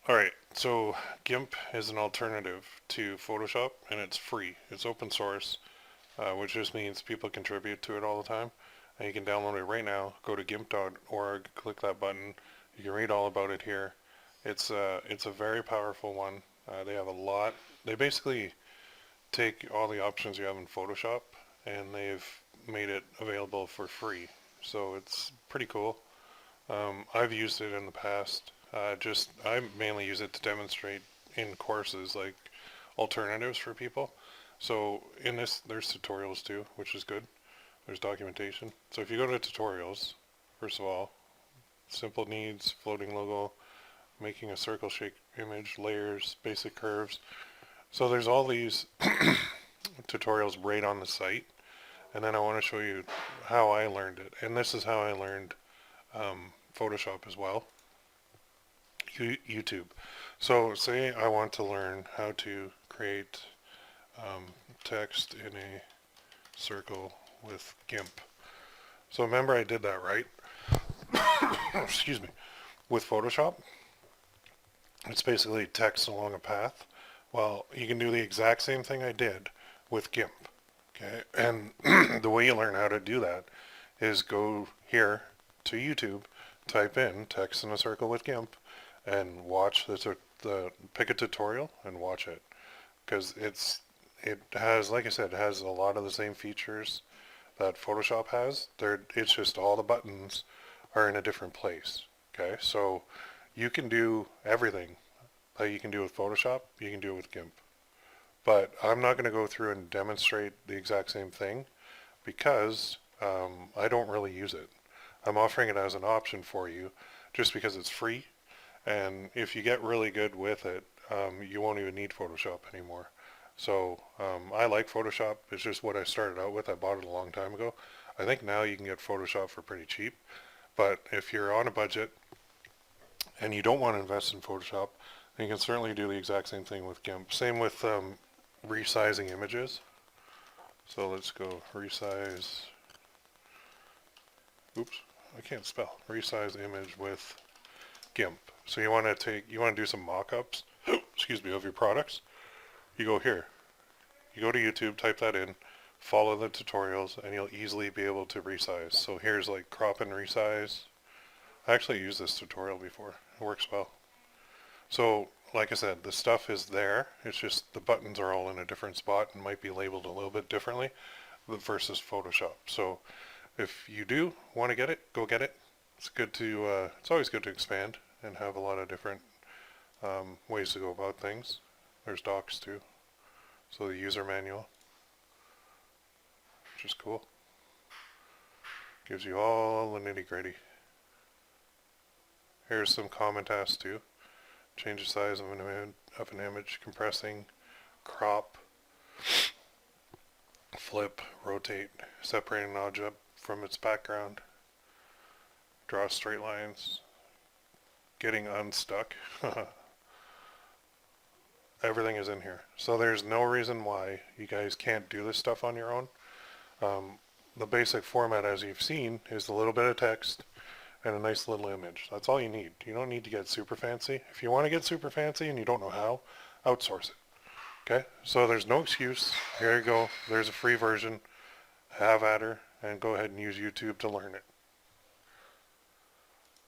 Alright, so Gimp is an alternative to Photoshop, and it's free. It's open source, which just means people contribute to it all the time. And you can download it right now. Go to gimp.org, click that button. You can read all about it here. It's a very powerful one. They have a lot. They basically take all the options you have in Photoshop, and they've made it available for free. So it's pretty cool. I've used it in the past. I mainly use it to demonstrate in courses, like alternatives for people. So in this, there's tutorials too, which is good. There's documentation. So if you go to tutorials, first of all, simple needs, floating logo, making a circle shape image, layers, basic curves. So there's all these tutorials right on the site. And then I want to show you how I learned it. And this is how I learned Photoshop as well. YouTube. So say I want to learn how to create text in a circle with Gimp. So remember I did that, right? Excuse me. With Photoshop, it's basically text along a path. Well, you can do the exact same thing I did with Gimp. Okay, and the way you learn how to do that is go here to YouTube, type in text in a circle with Gimp, and watch pick a tutorial and watch it, because it has, like I said, it has a lot of the same features that Photoshop has. It's just all the buttons are in a different place. Okay, so you can do everything that you can do with Photoshop, you can do it with Gimp. But I'm not going to go through and demonstrate the exact same thing because I don't really use it. I'm offering it as an option for you just because it's free. And if you get really good with it, you won't even need Photoshop anymore. So I like Photoshop. It's just what I started out with. I bought it a long time ago. I think now you can get Photoshop for pretty cheap. But if you're on a budget and you don't want to invest in Photoshop, then you can certainly do the exact same thing with Gimp. Same with resizing images. So let's go resize. Oops, I can't spell. Resize image with Gimp. So you want to do some mock-ups, excuse me, of your products. You go here. You go to YouTube, type that in, follow the tutorials, and you'll easily be able to resize. So here's like crop and resize. I actually used this tutorial before. It works well. So like I said, the stuff is there. It's just the buttons are all in a different spot and might be labeled a little bit differently versus Photoshop. So if you do want to get it, go get it. It's always good to expand and have a lot of different ways to go about things. There's docs too. So the user manual, which is cool. Gives you all the nitty gritty. Here's some comment tasks too. Change the size of an image, compressing, crop, flip, rotate, separating an object from its background, draw straight lines, getting unstuck. Everything is in here. So there's no reason why you guys can't do this stuff on your own. The basic format, as you've seen, is a little bit of text and a nice little image. That's all you need. You don't need to get super fancy. If you want to get super fancy and you don't know how, outsource it. Okay? So there's no excuse. Here you go. There's a free version. Have at her and go ahead and use YouTube to learn it.